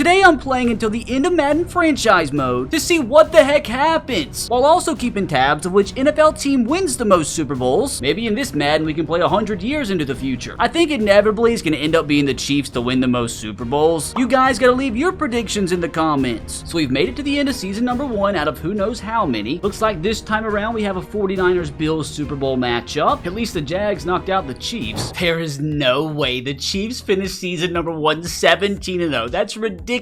Today I'm playing until the end of Madden franchise mode to see what the heck happens, while also keeping tabs of which NFL team wins the most Super Bowls. Maybe in this Madden we can play 100 years into the future. I think inevitably it's going to end up being the Chiefs to win the most Super Bowls. You guys gotta leave your predictions in the comments. So we've made it to the end of season number 1 out of who knows how many. Looks like this time around we have a 49ers-Bills Super Bowl matchup. At least the Jags knocked out the Chiefs. There is no way the Chiefs finished season number 1 17-0. That's ridiculous.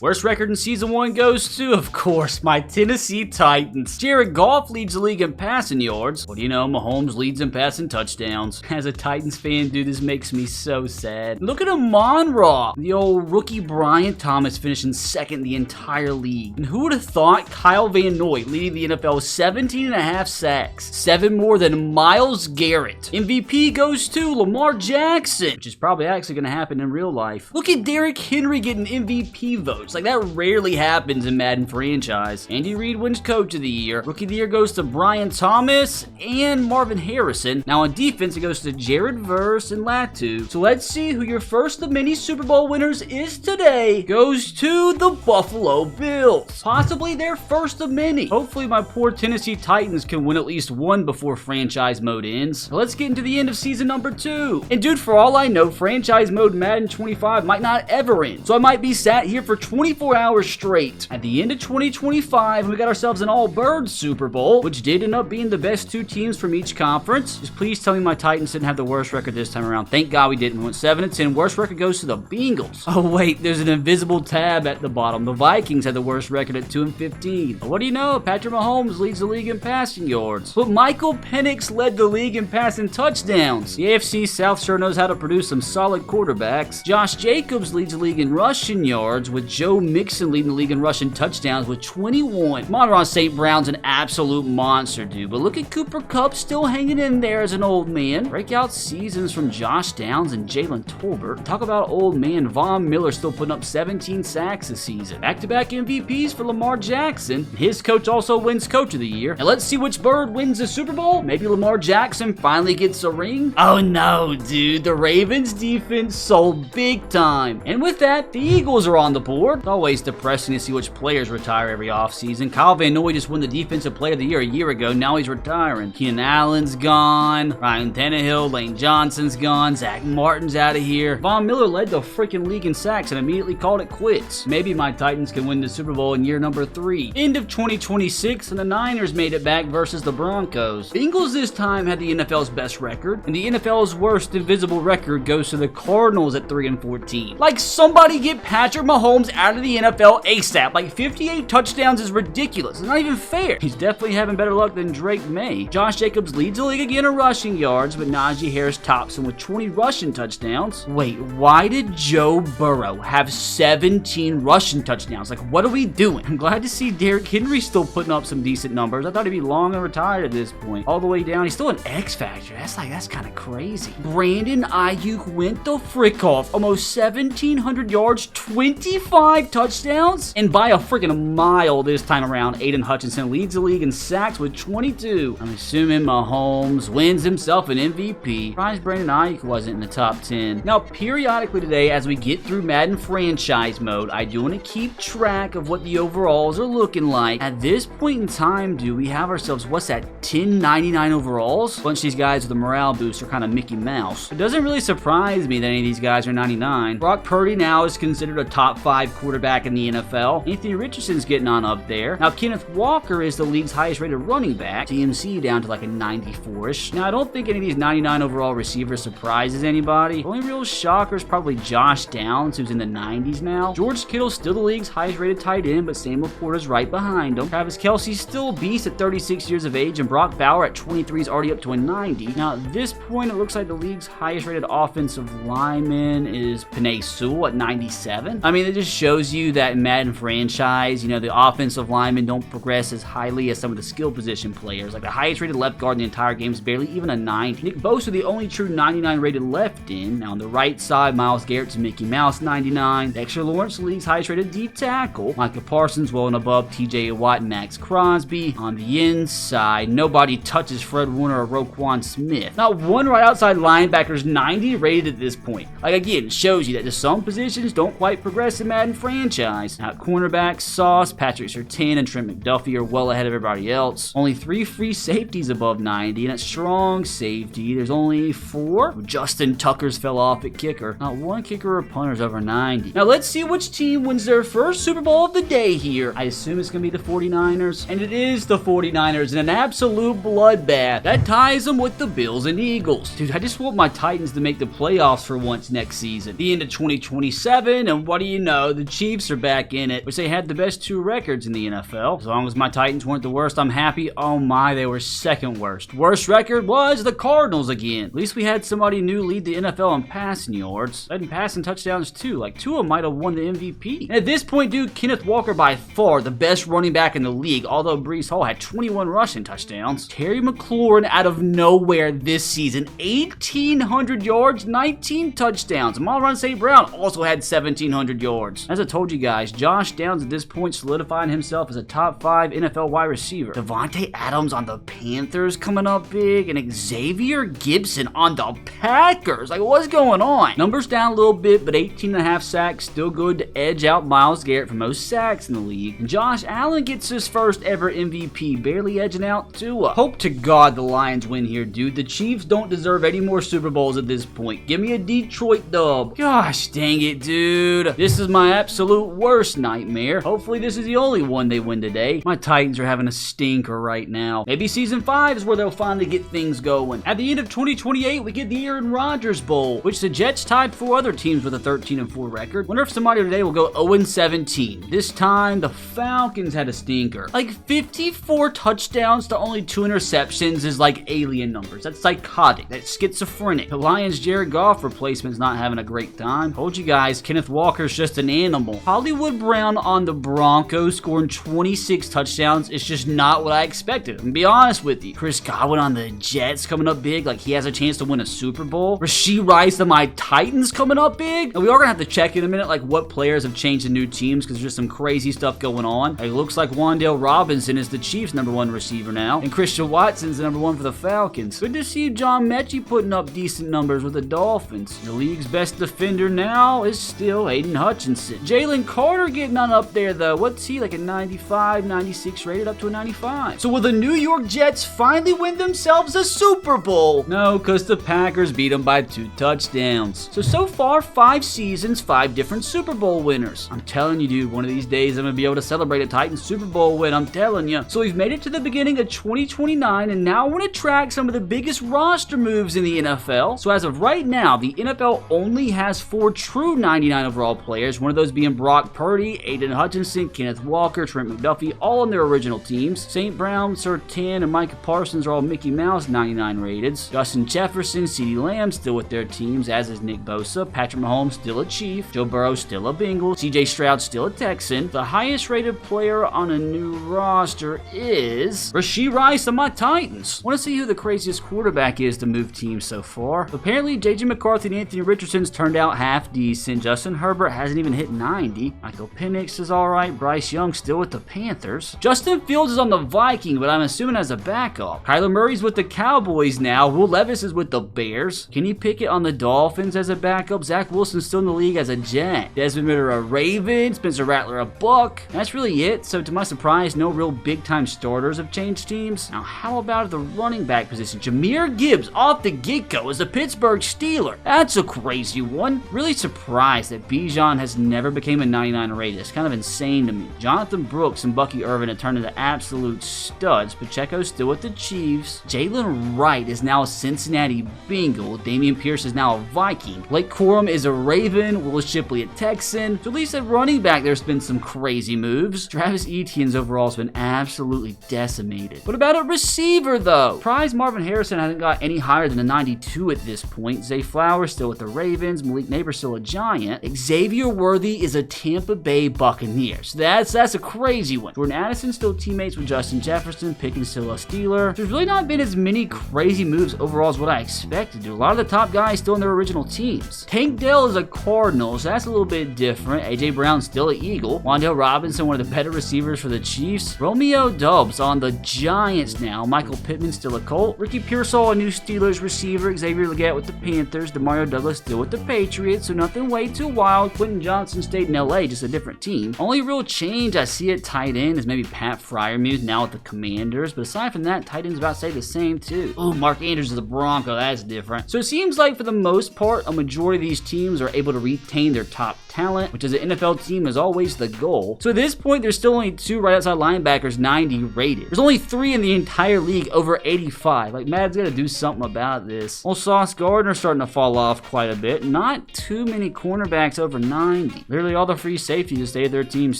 Worst record in season 1 goes to, of course, my Tennessee Titans. Jared Goff leads the league in passing yards. What do you know? Mahomes leads in passing touchdowns. As a Titans fan, dude, this makes me so sad. Look at Amon-Ra. The old rookie Brian Thomas finishing second in the entire league. And who would have thought Kyle Van Noy leading the NFL with 17.5 sacks? 7 more than Myles Garrett. MVP goes to Lamar Jackson, which is probably actually going to happen in real life. Look at Derrick Henry getting MVP votes. Like, that rarely happens in Madden franchise. Andy Reid wins Coach of the Year. Rookie of the Year goes to Brian Thomas and Marvin Harrison. Now on defense, it goes to Jared Verse and Latu. So let's see who your first of many Super Bowl winners is today. Goes to the Buffalo Bills. Possibly their first of many. Hopefully my poor Tennessee Titans can win at least one before franchise mode ends. Now let's get into the end of season number 2. And dude, for all I know, franchise mode Madden 25 might not ever end. So I might be sat here for 24 hours straight. At the end of 2025, we got ourselves an all-birds Super Bowl, which did end up being the best 2 teams from each conference. Just please tell me my Titans didn't have the worst record this time around. Thank God we didn't. We went 7-10. Worst record goes to the Bengals. Oh wait, there's an invisible tab at the bottom. The Vikings had the worst record at 2-15. But what do you know? Patrick Mahomes leads the league in passing yards. But Michael Penix led the league in passing touchdowns. The AFC South sure knows how to produce some solid quarterbacks. Josh Jacobs leads the league in rushing yards, with Joe Mixon leading the league in rushing touchdowns with 21. Amon-Ra St. Brown's an absolute monster, dude. But look at Cooper Kupp still hanging in there as an old man. Breakout seasons from Josh Downs and Jalen Tolbert. Talk about old man. Von Miller still putting up 17 sacks this season. Back-to-back MVPs for Lamar Jackson. His coach also wins Coach of the Year. And let's see which bird wins the Super Bowl. Maybe Lamar Jackson finally gets a ring. Oh no, dude. The Ravens defense sold big time. And with that, the Eagles are on the board. It's always depressing to see which players retire every offseason. Kyle Van Noy just won the Defensive Player of the Year a year ago. Now he's retiring. Keenan Allen's gone. Ryan Tannehill, Lane Johnson's gone. Zach Martin's out of here. Von Miller led the freaking league in sacks and immediately called it quits. Maybe my Titans can win the Super Bowl in year number 3. End of 2026, and the Niners made it back versus the Broncos. Bengals this time had the NFL's best record, and the NFL's worst invisible record goes to the Cardinals at 3-14. Like, somebody get Patrick Mahomes out of the NFL ASAP. Like, 58 touchdowns is ridiculous. It's not even fair. He's definitely having better luck than Drake May. Josh Jacobs leads the league again in rushing yards, but Najee Harris tops him with 20 rushing touchdowns. Wait, why did Joe Burrow have 17 rushing touchdowns? Like, what are we doing? I'm glad to see Derrick Henry still putting up some decent numbers. I thought he'd be long and retired at this point. All the way down. He's still an X Factor. That's kind of crazy. Brandon Ayuk went the frick off. Almost 1,700 yards, 25 touchdowns, and by a freaking mile this time around. Aiden Hutchinson leads the league in sacks with 22. I'm assuming Mahomes wins himself an MVP. Surprised Brandon Ayuk wasn't in the top 10. Now, periodically today, as we get through Madden franchise mode, I do want to keep track of what the overalls are looking like. At this point in time, dude, we have ourselves, what's that, 1099 overalls? A bunch of these guys with the morale boost are kind of Mickey Mouse. It doesn't really surprise me that any of these guys are 99. Brock Purdy now is considered a top 5 quarterback in the NFL. Anthony Richardson's getting on up there. Now, Kenneth Walker is the league's highest rated running back. TMC down to like a 94-ish. Now, I don't think any of these 99 overall receivers surprises anybody. The only real shocker is probably Josh Downs, who's in the 90s now. George Kittle's still the league's highest rated tight end, but Sam Laporta's right behind him. Travis Kelce's still a beast at 36 years of age, and Brock Bowers at 23 is already up to a 90. Now, at this point, it looks like the league's highest rated offensive lineman is Penei Sewell at 97. I mean, it just shows you that in Madden franchise, you know, the offensive linemen don't progress as highly as some of the skill position players. Like, the highest rated left guard in the entire game is barely even a 90. Nick Bosa, the only true 99 rated left end. Now, on the right side, Myles Garrett's Mickey Mouse, 99. Dexter Lawrence, the league's highest rated D tackle. Micah Parsons, well and above TJ Watt and Max Crosby. On the inside, nobody touches Fred Warner or Roquan Smith. Not one right outside linebacker is 90 rated at this point. Like, again, it shows you that just some positions don't quite progress progress in Madden franchise. Now, cornerbacks, Sauce, Patrick Surtain, and Trent McDuffie are well ahead of everybody else. Only 3 free safeties above 90, and at strong safety, there's only 4. Justin Tucker's fell off at kicker. Not one kicker or punter's over 90. Now, let's see which team wins their first Super Bowl of the day here. I assume it's going to be the 49ers, and it is the 49ers in an absolute bloodbath. That ties them with the Bills and Eagles. Dude, I just want my Titans to make the playoffs for once next season. The end of 2027, and what do you know? The Chiefs are back in it, which they had the best 2 records in the NFL. As long as my Titans weren't the worst, I'm happy. Oh my, they were second worst. Worst record was the Cardinals again. At least we had somebody new lead the NFL in passing yards. Led in passing touchdowns too. Like, Tua might have won the MVP. And at this point, dude, Kenneth Walker by far the best running back in the league, although Breece Hall had 21 rushing touchdowns. Terry McLaurin out of nowhere this season, 1,800 yards, 19 touchdowns. Amon-Ra St. Brown also had 1,700 yards. As I told you guys, Josh Downs at this point solidifying himself as a top 5 NFL wide receiver. Devontae Adams on the Panthers coming up big, and Xavier Gibson on the Packers. Like, what's going on? Numbers down a little bit, but 18.5 sacks, still good to edge out Myles Garrett for most sacks in the league. And Josh Allen gets his first ever MVP, barely edging out Tua. Hope to God the Lions win here, dude. The Chiefs don't deserve any more Super Bowls at this point. Give me a Detroit dub. Gosh dang it, dude. This is my absolute worst nightmare. Hopefully this is the only one they win today. My Titans are having a stinker right now. Maybe season 5 is where they'll finally get things going. At the end of 2028, we get the Aaron Rodgers Bowl, which the Jets tied 4 other teams with a 13-4 record. Wonder if somebody today will go 0-17. This time, the Falcons had a stinker. Like, 54 touchdowns to only 2 interceptions is like alien numbers. That's psychotic. That's schizophrenic. The Lions' Jared Goff replacement's not having a great time. Told you guys, Kenneth Walker's just an animal. Hollywood Brown on the Broncos scoring 26 touchdowns is just not what I expected. I'm gonna be honest with you. Chris Godwin on the Jets coming up big, like he has a chance to win a Super Bowl. Rashee Rice to my Titans coming up big. And we are gonna have to check in a minute, like what players have changed to new teams, because there's just some crazy stuff going on. It looks like Wan'Dale Robinson is the Chiefs' #1 receiver now, and Christian Watson's the #1 for the Falcons. Good to see John Mechie putting up decent numbers with the Dolphins. The league's best defender now is still Aiden Hutchinson. Jalen Carter getting on up there though. What's he, like a 95, 96 rated up to a 95? So will the New York Jets finally win themselves a Super Bowl? No, because the Packers beat them by 2 touchdowns. So far, 5 seasons, 5 different Super Bowl winners. I'm telling you, dude, one of these days I'm going to be able to celebrate a Titans Super Bowl win. I'm telling you. So we've made it to the beginning of 2029, and now I want to track some of the biggest roster moves in the NFL. So as of right now, the NFL only has 4 true 99 overall players, one of those being Brock Purdy, Aiden Hutchinson, Kenneth Walker, Trent McDuffie, all on their original teams. St. Brown, Surtain, and Micah Parsons are all Mickey Mouse 99 rateds. Justin Jefferson, CeeDee Lamb still with their teams, as is Nick Bosa. Patrick Mahomes still a Chief. Joe Burrow still a Bengal. CJ Stroud still a Texan. The highest rated player on a new roster is Rashee Rice of my Titans. Want to see who the craziest quarterback is to move teams so far? Apparently, J.J. McCarthy and Anthony Richardson's turned out half decent. Justin Herbert hasn't even hit 90. Michael Penix is alright. Bryce Young still with the Panthers. Justin Fields is on the Vikings, but I'm assuming as a backup. Kyler Murray's with the Cowboys now. Will Levis is with the Bears. Kenny Pickett on the Dolphins as a backup. Zach Wilson's still in the league as a Jet. Desmond Ridder a Raven. Spencer Rattler a Buck. And that's really it. So to my surprise, no real big-time starters have changed teams. Now, how about the running back position? Jahmyr Gibbs off the get-go as a Pittsburgh Steeler. That's a crazy one. Really surprised that Bijan has never became a 99 rated. It's kind of insane to me. Jonathan Brooks and Bucky Irvin have turned into absolute studs. Pacheco's still with the Chiefs. Jalen Wright is now a Cincinnati Bengal. Dameon Pierce is now a Viking. Blake Corum is a Raven. Willis Shipley a Texan. So at least at running back, there's been some crazy moves. Travis Etienne's overall has been absolutely decimated. What about a receiver, though? Prize Marvin Harrison hasn't got any higher than a 92 at this point. Zay Flowers still with the Ravens. Malik Neighbors still a Giant. Xavier Worthy is a Tampa Bay Buccaneer. So that's a crazy one. Jordan Addison still teammates with Justin Jefferson. Pickens still a Steeler. There's really not been as many crazy moves overall as what I expected to. A lot of the top guys still in their original teams. Tank Dell is a Cardinal, so that's a little bit different. A.J. Brown still an Eagle. Wan'Dale Robinson, one of the better receivers for the Chiefs. Romeo Doubs on the Giants now. Michael Pittman still a Colt. Ricky Pearsall, a new Steelers receiver. Xavier Legette with the Panthers. Demario Douglas still with the Patriots, so nothing way too wild. Quentin Quentin Johnson stayed in LA, just a different team. Only real change I see at tight end is maybe Pat Freiermuth now with the Commanders, but aside from that, tight ends about to stay the same too. Oh, Mark Andrews is the Bronco, that's different. So it seems like for the most part, a majority of these teams are able to retain their top talent, which as an NFL team is always the goal. So at this point, there's still only 2 right outside linebackers 90 rated. There's only 3 in the entire league over 85. Like, Madden's gotta do something about this. Well, Sauce Gardner's starting to fall off quite a bit. Not too many cornerbacks over 90. Literally all the free safeties to stay at their teams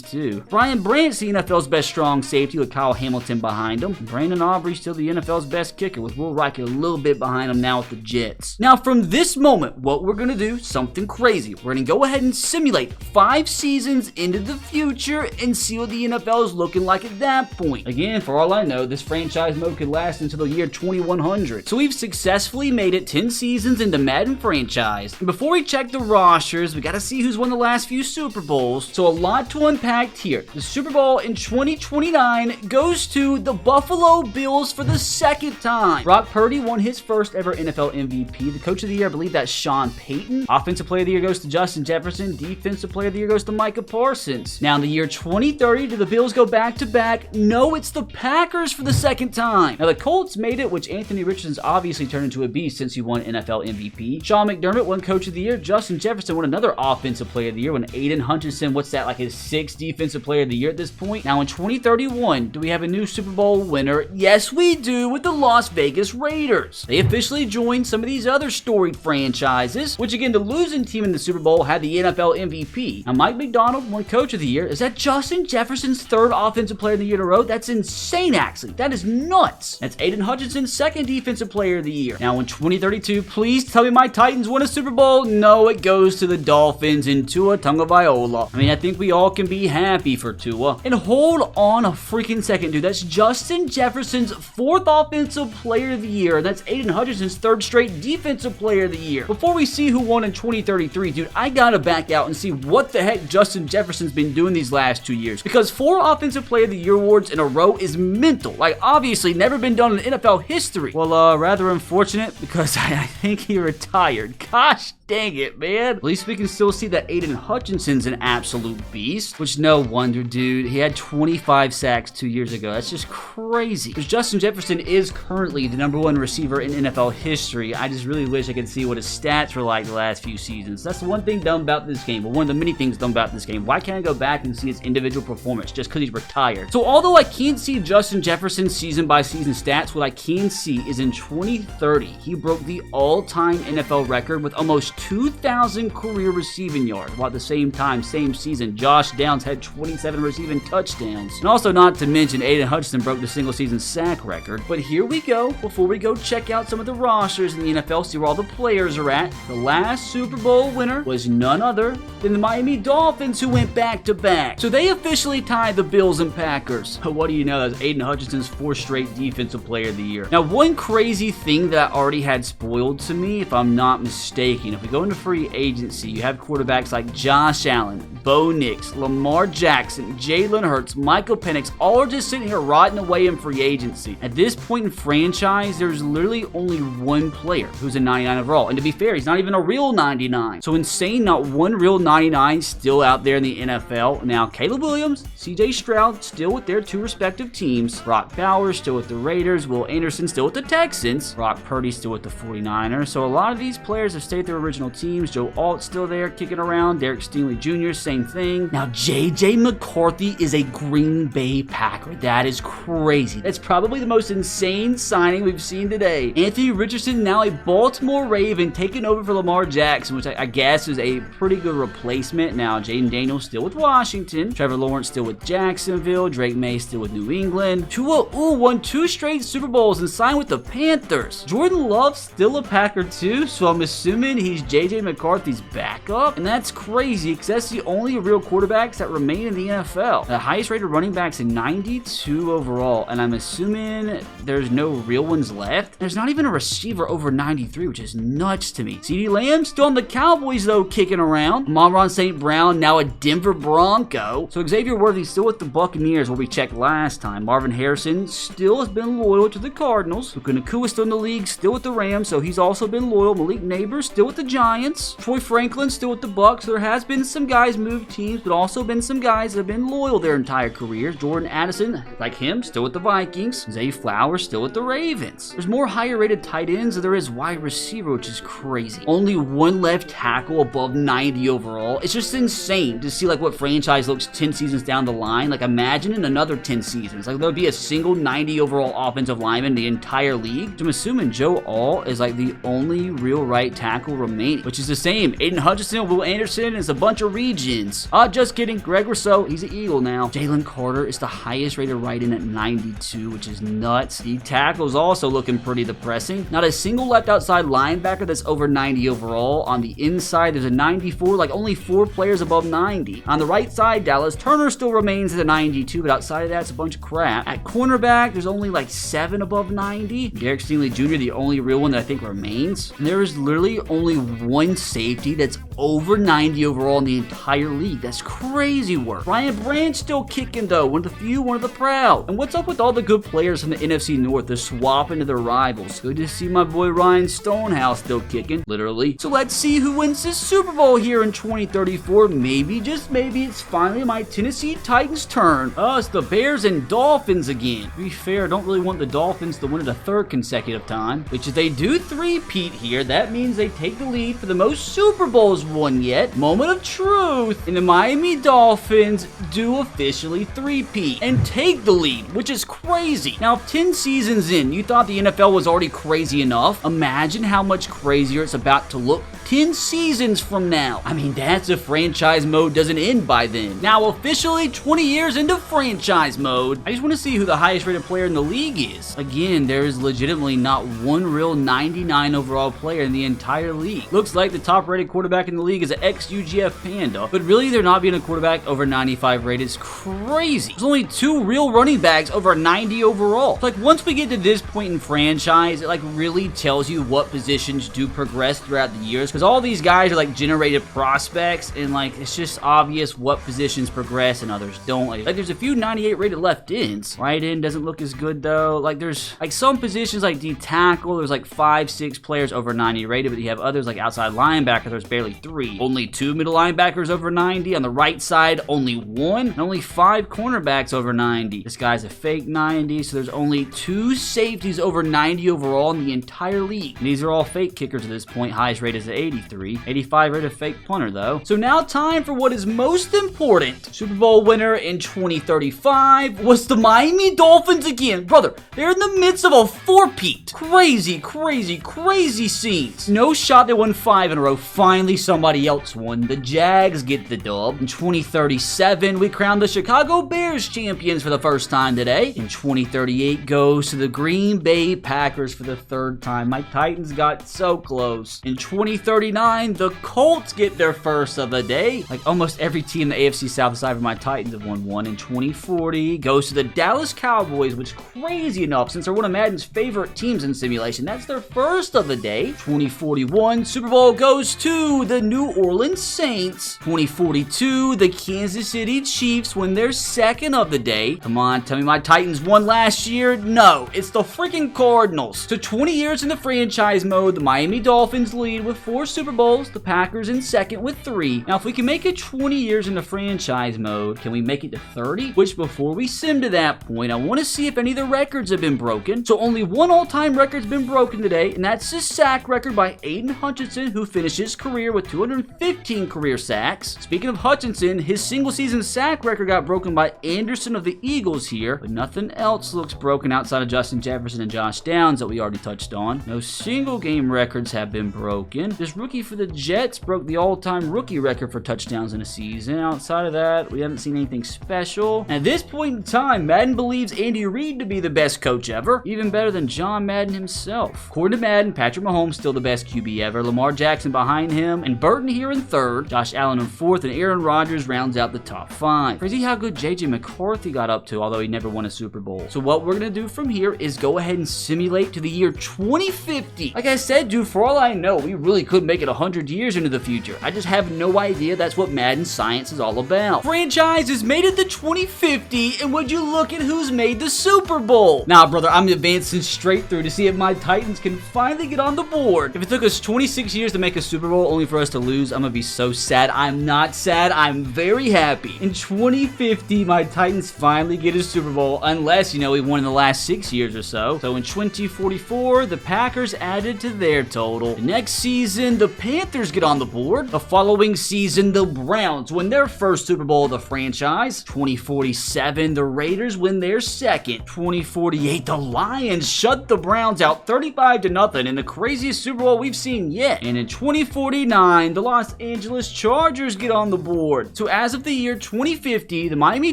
too. Brian Brant's the NFL's best strong safety with Kyle Hamilton behind him. Brandon Aubrey's still the NFL's best kicker with Will Riker a little bit behind him now with the Jets. Now from this moment, what we're gonna do, something crazy. We're gonna go ahead and simulate 5 seasons into the future and see what the NFL is looking like at that point. Again, for all I know, this franchise mode could last until the year 2100. So we've successfully made it 10 seasons into Madden franchise. And before we check the rosters, we gotta see who's won the last few Super Bowls. So a lot to unpack here. The Super Bowl in 2029 goes to the Buffalo Bills for the 2nd time. Brock Purdy won his first ever NFL MVP. The Coach of the Year, I believe that's Sean Payton. Offensive Player of the Year goes to Justin Jefferson. Defensive Player of the Year goes to Micah Parsons. Now in the year 2030, do the Bills go back-to-back? No, it's the Packers for the 2nd time. Now the Colts made it, which Anthony Richardson's obviously turned into a beast since he won NFL MVP. Sean McDermott won Coach of the Year. Justin Jefferson won another Offensive Player of the Year when Aiden Hutchinson, what's that, like his 6th Defensive Player of the Year at this point? Now in 2031, do we have a new Super Bowl winner? Yes, we do, with the Las Vegas Raiders. They officially joined some of these other storied franchises, which again, the losing team in the Super Bowl had the NFL MVP. Now Mike McDonald won Coach of the Year. Is that Justin Jefferson's 3rd Offensive Player of the Year in a row? That's insane, actually. That is nuts. That's Aiden Hutchinson's 2nd Defensive Player of the Year. Now in 2032, please tell me my Titans win a Super Bowl. No, it goes to the Dolphins and Tua Tagovailoa. I mean, I think we all can be happy for Tua. And hold on a freaking second, dude. That's Justin Jefferson's 4th Offensive Player of the Year. That's Aiden Hutchinson's 3rd straight Defensive Player of the Year. Before we see who won in 2033, dude, I gotta back out and see what the heck Justin Jefferson's been doing these last 2 years. Because 4 Offensive Player of the Year awards in a row is mental. Like, obviously, never been done in NFL history. Well, rather unfortunate because I think he retired. Gosh dang it, man. At least we can still see that Aiden Hutchinson's an absolute beast, which no wonder, dude. He had 25 sacks 2 years ago. That's just crazy. Because Justin Jefferson is currently the #1 receiver in NFL history. I just really wish I could see what his stats were like the last few seasons. That's the one thing dumb about this game, but one of the many things dumb about this game. Why can't I go back and see his individual performance just because he's retired? So although I can't see Justin Jefferson's season-by-season stats, what I can see is in 2030, he broke the all-time NFL record with almost 2,000 career receiving yards, while at the same time, same season, Josh Downs had 27 receiving touchdowns. And also not to mention, Aiden Hutchinson broke the single-season sack record. But here we go. Before we go check out some of the rosters in the NFL, see where all the players are at, the last Super Bowl winner was none other than the Miami Dolphins, who went back-to-back. So they officially tied the Bills and Packers. But what do you know, that's Aiden Hutchinson's 4th straight Defensive Player of the Year. Now, one crazy thing that I already had spoiled to me, if I'm not mistaken, if we go into free agency, you have quarterbacks like Josh Allen, Bo Nix, Lamar Jackson, Jalen Hurts, Michael Penix, all are just sitting here rotting away in free agency. At this point in franchise, there's literally only one player who's a 99 overall. And to be fair, he's not even a real 99. So insane, not one real 99 still out there in the NFL. Now, Caleb Williams, CJ Stroud, still with their 2 respective teams. Brock Bowers still with the Raiders. Will Anderson still with the Texans. Brock Purdy still with the 49ers. So a lot of these players have stayed their original teams. Joe Alt still there kicking around. Derek Stingley Jr., same thing. Now, JJ McCarthy is a Green Bay Packer. That is crazy. That's probably the most insane signing we've seen today. Anthony Richardson, now a Baltimore Raven, taking over for Lamar Jackson, which I guess is a pretty good replacement. Now, Jaden Daniels still with Washington. Trevor Lawrence still with Jacksonville. Drake May still with New England. Tua, won 2 straight Super Bowls and signed with the Panthers. Jordan Love still a Packer too, so I'm assuming he's JJ McCarthy's backup. And that's crazy because that's the only real quarterbacks that remain in the NFL. The highest rated running backs in 92 overall, and I'm assuming there's no real ones left. There's not even a receiver over 93, which is nuts to me. CeeDee Lamb still on the Cowboys though, kicking around. Amon-Ra St. Brown now a Denver Bronco. So Xavier Worthy still with the Buccaneers, where we checked last time. Marvin Harrison still has been loyal to the Cardinals. Puka Nacua still in the league, still with the Rams, so he's also been loyal. Malik Neighbors still with the Giants. Troy Franklin still with the Bucks. There has been some guys move teams, but also been some guys that have been loyal their entire careers. Jordan Addison, like him, still with the Vikings. Zay Flowers still with the Ravens. There's more higher rated tight ends than there is wide receiver, which is crazy. Only one left tackle above 90 overall. It's just insane to see like what franchise looks 10 seasons down the line. Like imagine in another 10 seasons, like there would be a single 90 overall offensive lineman in the entire league. So I'm assuming Joe All is like the only real right tackle remaining, which is the same. Aiden Hutchinson, Will Anderson is a bunch of regions. Just kidding. Greg Rousseau, he's an Eagle now. Jalen Carter is the highest rated right end at 92, which is nuts. The tackle's also looking pretty depressing. Not a single left outside linebacker that's over 90 overall. On the inside, there's a 94, like only 4 players above 90. On the right side, Dallas Turner still remains at a 92, but outside of that, it's a bunch of crap. At cornerback, there's only like 7 above 90. Derek Stingley Jr., the only real one that I think remains. And there is literally only one safety that's over 90 overall in the entire league. That's crazy work. Ryan Branch still kicking though. One of the few, one of the proud. And what's up with all the good players from the NFC North? They're swapping to their rivals. Good to see my boy Ryan Stonehouse still kicking, literally. So let's see who wins this Super Bowl here in 2034. Maybe, just maybe, it's finally my Tennessee Titans' turn. It's the Bears and Dolphins again. To be fair, I don't really want the Dolphins to win it a third consecutive time, which if they do three-peat here, that means they take the lead for the most Super Bowls won yet. Moment of truth. And the Miami Dolphins do officially three-peat and take the lead, which is crazy. Now, if 10 seasons in, you thought the NFL was already crazy enough, imagine how much crazier it's about to look 10 seasons from now. I mean, that's if franchise mode doesn't end by then. Now, officially 20 years into franchise mode, I just want to see who the highest rated player in the league is. Again, there is legitimately not one real 99 overall player in the entire league. Looks like the top rated quarterback in the league is an ex-UGF Panda, but really there not being a quarterback over 95 rated is crazy. There's only 2 real running backs over 90 overall. Like once we get to this point in franchise, it like really tells you what positions do progress throughout the years, because all these guys are like generated prospects, and like it's just obvious what positions progress and others don't. Like there's a few 98 rated left ends. Right end doesn't look as good though. Like there's like some positions like D tackle, there's like 5-6 players over 90 rated, but you have others like outside linebacker, there's barely 3. Only 2 middle linebackers over 90. On the right side, only 1, and only 5 cornerbacks over 90. This guy's a fake 90, so there's only 2 safeties over 90 overall in the entire league. And these are all fake kickers at this point. Highest rated is at 83. 85 rated fake punter though. So now time for what is most important. Super Bowl winner in 2035 was the Miami Dolphins again. Brother, they're in the midst of a four-peat. Crazy, crazy, crazy scenes. No shot they won 5 in a row. Finally somebody else won. The Jags get the dub. In 2037, we crown the Chicago Bears champions for the first time today. In 2038 goes to the Green Bay Packers for the 3rd time. My Titans got so close. In 2039, the Colts get their first of the day. Like almost every team in the AFC South aside from my Titans have won one. In 2040 goes to the Dallas Cowboys, which is crazy enough since they're one of Madden's favorite teams in simulation. That's their first of the day. 2041, Super Bowl goes to the New Orleans Saints. 2042, the Kansas City Chiefs win their 2nd of the day. Come on, tell me my Titans won last year? No, it's the freaking Cardinals. So 20 years in the franchise mode, the Miami Dolphins lead with 4 Super Bowls, the Packers in 2nd with 3. Now, if we can make it 20 years in the franchise mode, can we make it to 30? Which, before we sim to that point, I want to see if any of the records have been broken. So only one all-time record's been broken today, and that's the sack record by Aiden Hutchinson, who finished his career with 215 career sacks. Speaking of Hutchinson, his single-season sack record got broken by Anderson of the Eagles here, but nothing else looks broken outside of Justin Jefferson and Josh Downs that we already touched on. No single-game records have been broken. This rookie for the Jets broke the all-time rookie record for touchdowns in a season. Outside of that, we haven't seen anything special. At this point in time, Madden believes Andy Reid to be the best coach ever, even better than John Madden himself. According to Madden, Patrick Mahomes still the best QB ever, Lamar Jackson behind him, and Burton here in 3rd, Josh Allen in 4th, and Aaron Rodgers rounds out the top 5. Crazy how good JJ McCarthy got up to, although he never won a Super Bowl. So what we're gonna do from here is go ahead and simulate to the year 2050. Like I said, dude, for all I know, we really could make it 100 years into the future. I just have no idea that's what Madden science is all about. Franchises made it to 2050, and would you look at who's made the Super Bowl? Nah, brother, I'm advancing straight through to see if my Titans can finally get on the board. If it took us 26 years to make a Super Bowl only for us to lose, I'm gonna be so sad. I'm not sad. I'm very happy. In 2050, my Titans finally get a Super Bowl, unless, you know, we won in the last 6 years or so. So in 2044, the Packers added to their total. The next season, the Panthers get on the board. The following season, the Browns win their first Super Bowl of the franchise. 2047, the Raiders win their second. 2048, the Lions shut the Browns out 35-0 in the craziest Super Bowl we've seen yet. And in 2049, the Los Angeles Chargers get on the board. So as of the year 2050, the Miami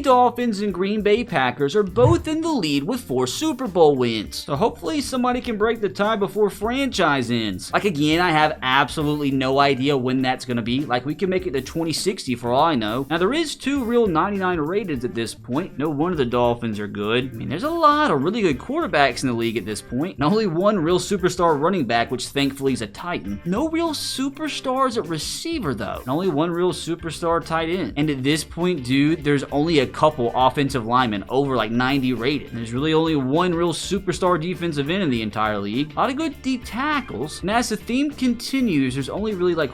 Dolphins and Green Bay Packers are both in the lead with 4 Super Bowl wins. So hopefully somebody can break the tie before franchise ends. Like, again, I have absolutely no idea when that's going to be. Like, we can make it to 2060 for all I know. Now, there is 2 real 99 rated at this point. No one of the Dolphins are good. I mean, there's a lot of really good quarterbacks in the league at this point. And only one real superstar running back, which thankfully is a Titan. No real superstars at receiver, though. And only one real superstar tight end. And at this point, dude, there's only a couple offensive linemen over like 90 rated. And there's really only one real superstar defensive end in the entire league. A lot of good D tackles. And as the theme continues, there's only really like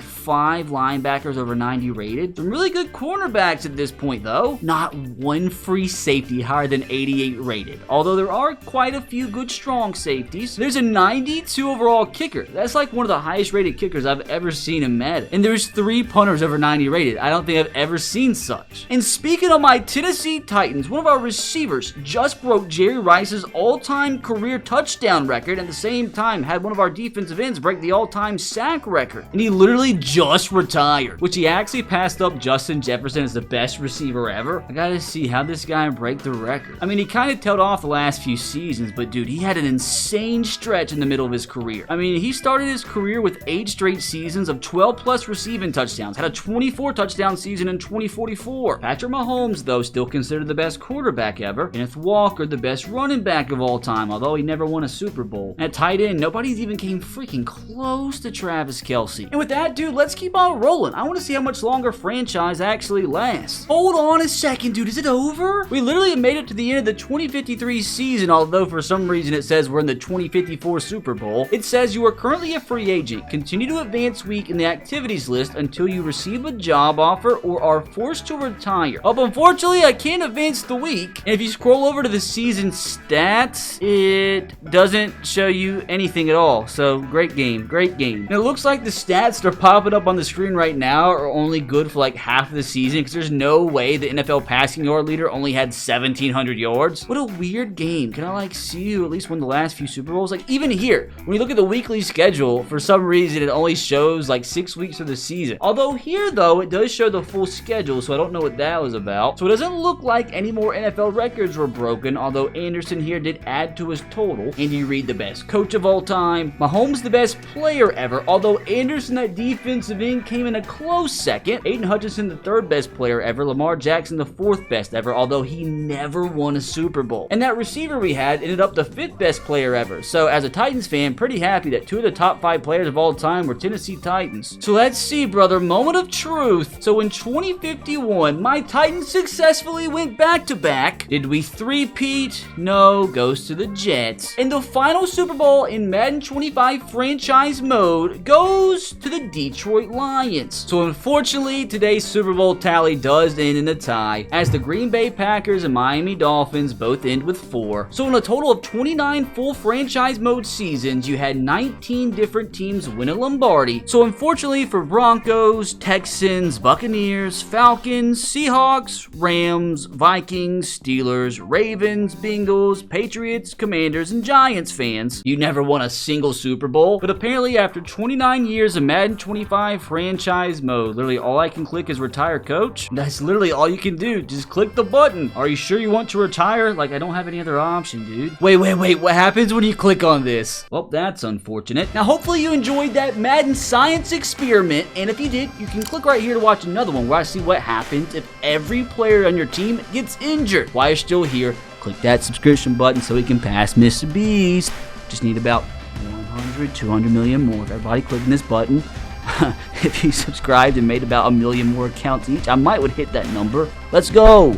5 linebackers over 90 rated. Some really good cornerbacks at this point, though. Not one free safety higher than 88 rated. Although there are quite a few good strong safeties. There's a 92 overall kicker. That's like one of the highest rated kickers I've ever seen in Madden. And there's 3 punters over 90 rated. I don't think I've ever seen such. And speaking of my Tennessee Titans, one of our receivers just broke Jerry Rice's all-time career touchdown record, and at the same time had one of our defensive ends break the all-time sack record. And he literally just retired, which he actually passed up Justin Jefferson as the best receiver ever. I gotta see how this guy break the record. I mean, he kind of tailed off the last few seasons, but dude, he had an insane stretch in the middle of his career. I mean, he started his career with 8 straight seasons of 12 plus receiving touchdowns, had a 24 touchdown season in 2044. Patrick Mahomes, though, still considered the best quarterback ever. Kenneth Walker, the best running back of all time, although he never won a Super Bowl. At tight end, nobody's even came freaking close to Travis Kelce. And with that, dude, let's keep on rolling. I want to see how much longer franchise actually lasts. Hold on a second, dude. Is it over? We literally made it to the end of the 2053 season, although for some reason it says we're in the 2054 Super Bowl. It says you are currently a free agent. Continue to advance week in the activities list until you receive a job offer or are forced to retire. Unfortunately, I can't advance the week. And if you scroll over to the season stats, it doesn't show you anything at all. So great game, great game. And it looks like the stats that are popping up on the screen right now are only good for like half of the season, because there's no way the NFL passing yard leader only had 1,700 yards. What a weird game. Can I like see you at least win the last few Super Bowls? Like even here, when you look at the weekly schedule, for some reason it only shows like 6 weeks of the season. Although here though, it does show the full schedule, so I don't know what that was about. So it doesn't look like any more NFL records were broken, although Anderson here did add to his total. Andy Reid, the best coach of all time. Mahomes, the best player ever, although Anderson at defensive end came in a close second. Aiden Hutchinson, the 3rd best player ever. Lamar Jackson, the 4th best ever, although he never won a Super Bowl. And that receiver we had ended up the 5th best player ever. So as a Titans fan, pretty happy that 2 of the top 5 players of all time were Tennessee Titans. So let's see, brother, moment of truth. So in 2051, my Titans successfully went back-to-back. Did we three-peat? No, goes to the Jets. And the final Super Bowl in Madden 25 franchise mode goes to the Detroit Lions. So unfortunately, today's Super Bowl tally does end in a tie, as the Green Bay Packers and Miami Dolphins both end with 4. So in a total of 29 full franchise mode seasons, you had 19 different teams win a Lombardi. So unfortunately for Broncos, Texans, Buccaneers, Falcons, Seahawks, Rams, Vikings, Steelers, Ravens, Bengals, Patriots, Commanders, and Giants fans, you never won a single Super Bowl. But apparently after 29 years of Madden 25 franchise mode, literally all I can click is retire coach. That's literally all you can do. Just click the button. Are you sure you want to retire? Like, I don't have any other option, dude. Wait. What happens when you click on this? Well, that's unfortunate. Now, hopefully you enjoyed that Madden science experiment. And if you did, you can click right here to watch another one where I see what happens if every player on your team gets injured. While you're still here, click that subscription button so we can pass Mr. Beast. Just need about 100 100, 200 million more. Everybody clicking this button. If you subscribed and made about 1 million more accounts each, I might would hit that number. Let's go.